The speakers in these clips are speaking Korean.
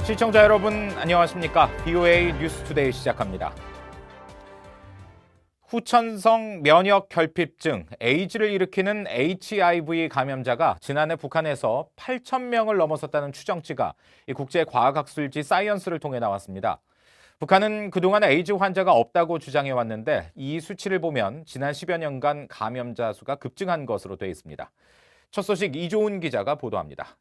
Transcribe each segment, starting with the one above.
시청자 여러분 안녕하십니까? BOA 뉴스투데이 시작합니다. 후천성 면역 결핍증, 에이즈를 일으키는 HIV 감염자가 지난해 북한에서 8,000명을 넘어섰다는 추정치가 국제과학학술지 사이언스를 통해 나왔습니다. 북한은 그동안 에이즈 환자가 없다고 주장해왔는데 이 수치를 보면 지난 10여 년간 감염자 수가 급증한 것으로 되어 있습니다. 첫 소식 이조은 기자가 보도합니다.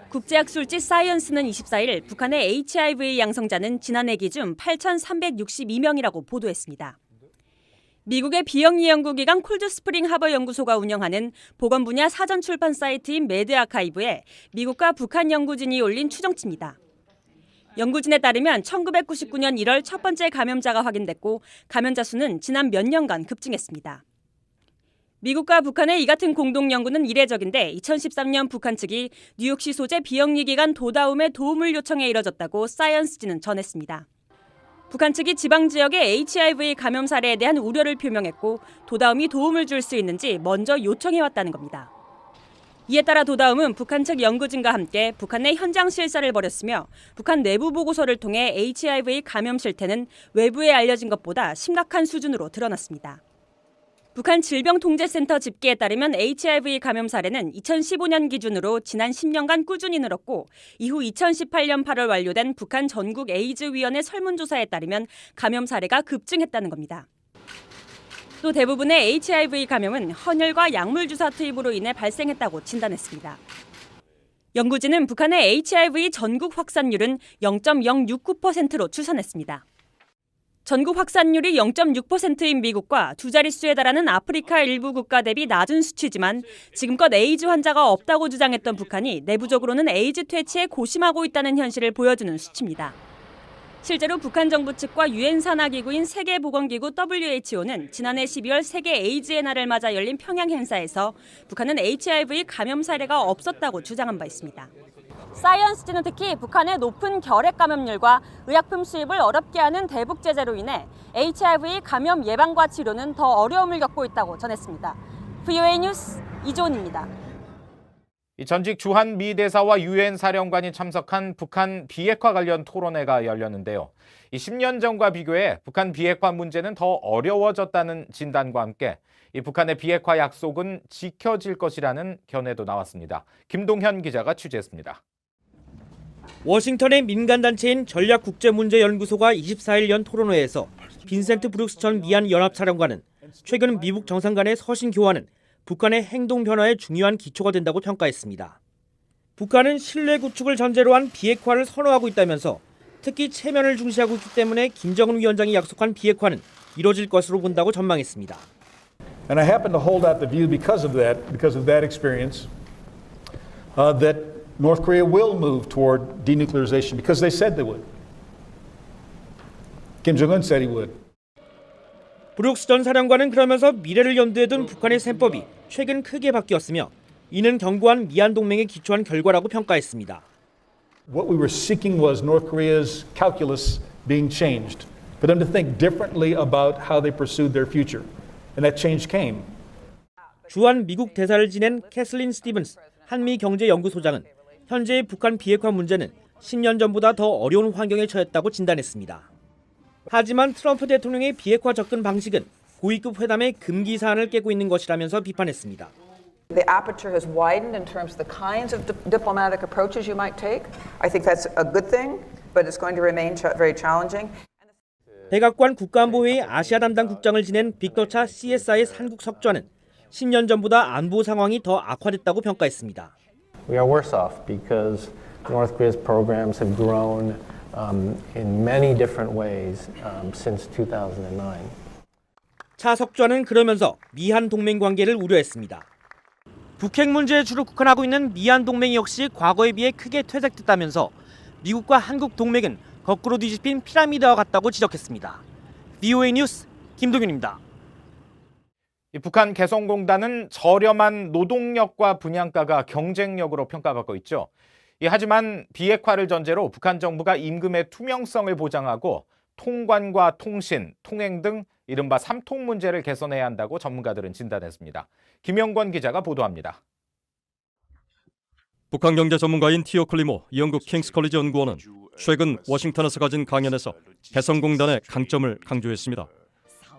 국제학술지 사이언스는 24일 북한의 HIV 양성자는 지난해 기준 8,362명이라고 보도했습니다. 미국의 비영리 연구기관 콜드스프링 하버 연구소가 운영하는 보건 분야 사전 출판 사이트인 매드 아카이브에 미국과 북한 연구진이 올린 추정치입니다. 연구진에 따르면 1999년 1월 첫 번째 감염자가 확인됐고 감염자 수는 지난 몇 년간 급증했습니다. 미국과 북한의 이 같은 공동 연구는 이례적인데 2013년 북한 측이 뉴욕시 소재 비영리 기관 도다움의 도움을 요청해 이뤄졌다고 사이언스지는 전했습니다. 북한 측이 지방 지역의 HIV 감염 사례에 대한 우려를 표명했고 도다움이 도움을 줄 수 있는지 먼저 요청해왔다는 겁니다. 이에 따라 도다움은 북한 측 연구진과 함께 북한 내 현장 실사를 벌였으며 북한 내부 보고서를 통해 HIV 감염 실태는 외부에 알려진 것보다 심각한 수준으로 드러났습니다. 북한 질병통제센터 집계에 따르면 HIV 감염 사례는 2015년 기준으로 지난 10년간 꾸준히 늘었고 이후 2018년 8월 완료된 북한 전국 에이즈위원회 설문조사에 따르면 감염 사례가 급증했다는 겁니다. 또 대부분의 HIV 감염은 헌혈과 약물주사 투입으로 인해 발생했다고 진단했습니다. 연구진은 북한의 HIV 전국 확산율은 0.069%로 추산했습니다. 전국 확산율이 0.6%인 미국과 두 자릿수에 달하는 아프리카 일부 국가 대비 낮은 수치지만 지금껏 에이즈 환자가 없다고 주장했던 북한이 내부적으로는 에이즈 퇴치에 고심하고 있다는 현실을 보여주는 수치입니다. 실제로 북한 정부 측과 유엔 산하기구인 세계보건기구 WHO는 지난해 12월 세계 에이즈의 날을 맞아 열린 평양 행사에서 북한은 HIV 감염 사례가 없었다고 주장한 바 있습니다. 사이언스지는 특히 북한의 높은 결핵 감염률과 의약품 수입을 어렵게 하는 대북 제재로 인해 HIV 감염 예방과 치료는 더 어려움을 겪고 있다고 전했습니다. BOA 뉴스 이조은입니다. 전직 주한 미 대사와 유엔 사령관이 참석한 북한 비핵화 관련 토론회가 열렸는데요. 10년 전과 비교해 북한 비핵화 문제는 더 어려워졌다는 진단과 함께 이 북한의 비핵화 약속은 지켜질 것이라는 견해도 나왔습니다. 김동현 기자가 취재했습니다. 워싱턴의 민간단체인 전략국제문제연구소가 24일 연 토론회에서 빈센트 브룩스 전 미얀 연합사령관은 최근 미국 정상 간의 서신 교환은 북한의 행동 변화에 중요한 기초가 된다고 평가했습니다. 북한은 신뢰 구축을 전제로 한 비핵화를 선호하고 있다면서 특히 체면을 중시하고 있기 때문에 김정은 위원장이 약속한 비핵화는 이뤄질 것으로 본다고 전망했습니다. And I happen to hold out the view because of that experience, that North Korea will move toward denuclearization because they said they would. Kim Jong-un said he would. 브룩스 전 사령관은 그러면서 미래를 염두에 둔 북한의 셈법이 최근 크게 바뀌었으며 이는 견고한 미얀 동맹에 기초한 결과라고 평가했습니다. What we were seeking was North Korea's calculus being changed, for them to think differently about how they pursued their future. And that change came. 주한 미국 대사를 지낸 캐슬린 스티븐스 한미경제연구소장은 현재의 북한 비핵화 문제는 10년 전보다 더 어려운 환경에 처했다고 진단했습니다. 하지만 트럼프 대통령의 비핵화 접근 방식은 고위급 회담의 금기 사안을 깨고 있는 것이라면서 비판했습니다. The aperture has widened in terms of the kinds of diplomatic approaches you might take. I think that's a good thing, but it's going to remain very challenging. 백악관 국가안보회의 아시아 담당 국장을 지낸 빅터차 CSIS 한국 석좌는 10년 전보다 안보 상황이 더 악화됐다고 평가했습니다. We are worse off because North Korea's programs have grown in many different ways since 2009. 차 석좌는 그러면서 미한 동맹 관계를 우려했습니다. 북핵 문제에 주로 국한하고 있는 미한 동맹 역시 과거에 비해 크게 퇴색됐다면서 미국과 한국 동맹은 거꾸로 뒤집힌 피라미드와 같다고 지적했습니다. BOA 뉴스 김동윤입니다. 북한 개성공단은 저렴한 노동력과 분양가가 경쟁력으로 평가받고 있죠. 하지만 비핵화를 전제로 북한 정부가 임금의 투명성을 보장하고 통관과 통신, 통행 등 이른바 삼통 문제를 개선해야 한다고 전문가들은 진단했습니다. 김영권 기자가 보도합니다. 북한 경제 전문가인 티오 클리모 영국 킹스 컬리지 연구원은 최근 워싱턴에서 가진 강연에서 개성공단의 강점을 강조했습니다.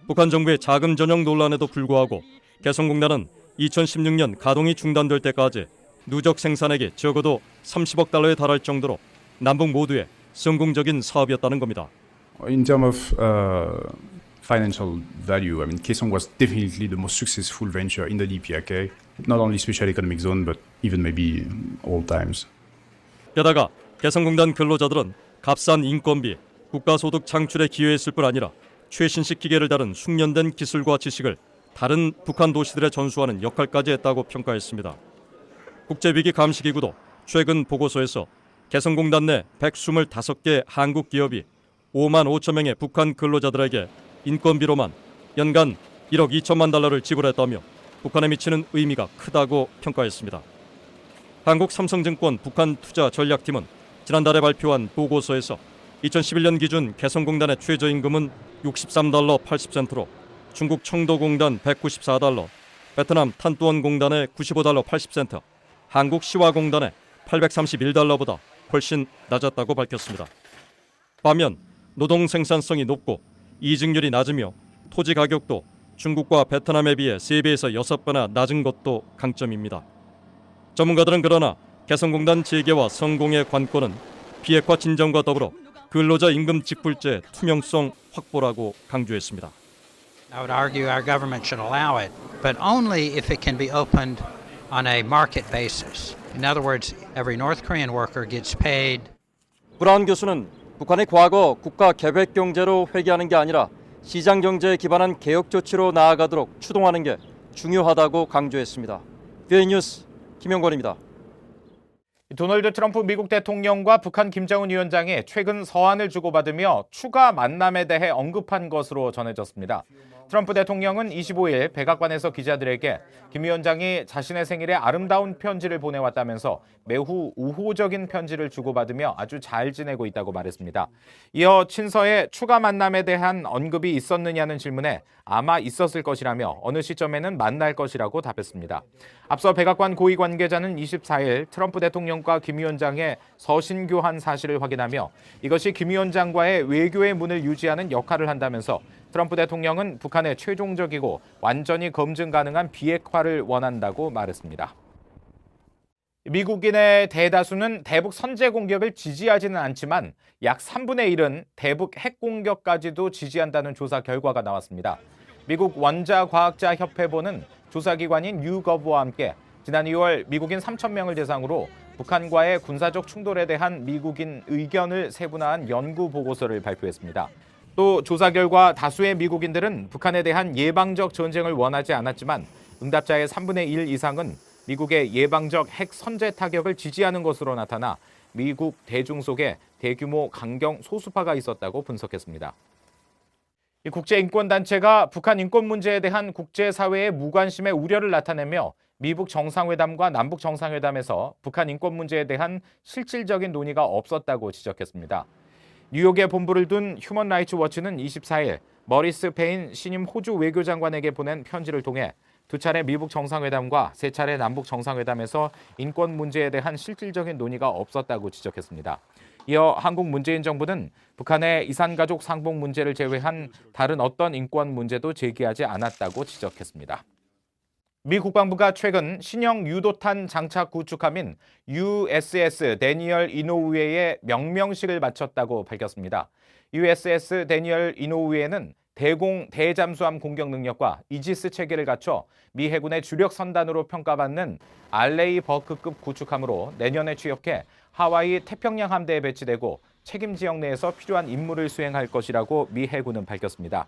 북한 정부의 자금 전형 논란에도 불구하고 개성공단은 2016년 가동이 중단될 때까지 누적 생산액이 적어도 30억 달러에 달할 정도로 남북 모두의 성공적인 사업이었다는 겁니다. In terms of financial value, I mean, Kaesong was definitely the most successful venture in the DPRK, not only special economic zone, but even maybe all times. 게다가 개성공단 근로자들은 값싼 인건비, 국가소득 창출에 기여했을 뿐 아니라 최신식 기계를 다룬 숙련된 기술과 지식을 다른 북한 도시들에 전수하는 역할까지 했다고 평가했습니다. 국제위기 감시기구도 최근 보고서에서 개성공단 내 125개 한국 기업이 5만 5천 명의 북한 근로자들에게 인건비로만 연간 1억 2천만 달러를 지불했다며 북한에 미치는 의미가 크다고 평가했습니다. 한국 삼성증권 북한 투자 전략팀은 지난달에 발표한 보고서에서 2011년 기준 개성공단의 최저임금은 63달러 80센트로 중국 청도공단 194달러, 베트남 탄뚜언공단의 95달러 80센트, 한국 시화공단의 831달러보다 훨씬 낮았다고 밝혔습니다. 반면 노동 생산성이 높고 이직률이 낮으며 토지 가격도 중국과 베트남에 비해 3배에서 6배나 낮은 것도 강점입니다. 전문가들은 그러나 개성공단 재개와 성공의 관건은 비핵화 진정과 더불어 근로자 임금 직불제 투명성 확보라고 강조했습니다. I would argue our government should allow it, but only if it can be opened on a market basis. In other words, every North Korean worker gets paid. 브라운 교수는 북한이 과거 국가 계획 경제로 회귀하는 게 아니라 시장 경제에 기반한 개혁 조치로 나아가도록 추동하는 게 중요하다고 강조했습니다. BA 뉴스 김영권입니다. 도널드 트럼프 미국 대통령과 북한 김정은 위원장이 최근 서한을 주고받으며 추가 만남에 대해 언급한 것으로 전해졌습니다. 트럼프 대통령은 25일 백악관에서 기자들에게 김 위원장이 자신의 생일에 아름다운 편지를 보내왔다면서 매우 우호적인 편지를 주고받으며 아주 잘 지내고 있다고 말했습니다. 이어 친서에 추가 만남에 대한 언급이 있었느냐는 질문에 아마 있었을 것이라며 어느 시점에는 만날 것이라고 답했습니다. 앞서 백악관 고위 관계자는 24일 트럼프 대통령과 김 위원장의 서신 교환 사실을 확인하며 이것이 김 위원장과의 외교의 문을 유지하는 역할을 한다면서 트럼프 대통령은 북한의 최종적이고 완전히 검증 가능한 비핵화를 원한다고 말했습니다. 미국인의 대다수는 대북 선제 공격을 지지하지는 않지만 약 3분의 1은 대북 핵 공격까지도 지지한다는 조사 결과가 나왔습니다. 미국 원자과학자협회보는 조사기관인 유거브와 함께 지난 2월 미국인 3,000명을 대상으로 북한과의 군사적 충돌에 대한 미국인 의견을 세분화한 연구 보고서를 발표했습니다. 또 조사 결과 다수의 미국인들은 북한에 대한 예방적 전쟁을 원하지 않았지만 응답자의 3분의 1 이상은 미국의 예방적 핵 선제 타격을 지지하는 것으로 나타나 미국 대중 속에 대규모 강경 소수파가 있었다고 분석했습니다. 국제인권단체가 북한 인권 문제에 대한 국제사회의 무관심에 우려를 나타내며 미북 정상회담과 남북 정상회담에서 북한 인권 문제에 대한 실질적인 논의가 없었다고 지적했습니다. 뉴욕에 본부를 둔 휴먼 라이츠 워치는 24일 머리스 페인 신임 호주 외교장관에게 보낸 편지를 통해 2차례 미북 정상회담과 3차례 남북 정상회담에서 인권 문제에 대한 실질적인 논의가 없었다고 지적했습니다. 이어 한국 문재인 정부는 북한의 이산가족 상봉 문제를 제외한 다른 어떤 인권 문제도 제기하지 않았다고 지적했습니다. 미 국방부가 최근 신형 유도탄 장착 구축함인 USS 데니얼 이노우에의 명명식을 마쳤다고 밝혔습니다. USS 데니얼 이노우에는 대공 대잠수함 공격 능력과 이지스 체계를 갖춰 미 해군의 주력 선단으로 평가받는 알레이 버크급 구축함으로 내년에 취역해 하와이 태평양 함대에 배치되고 책임 지역 내에서 필요한 임무를 수행할 것이라고 미 해군은 밝혔습니다.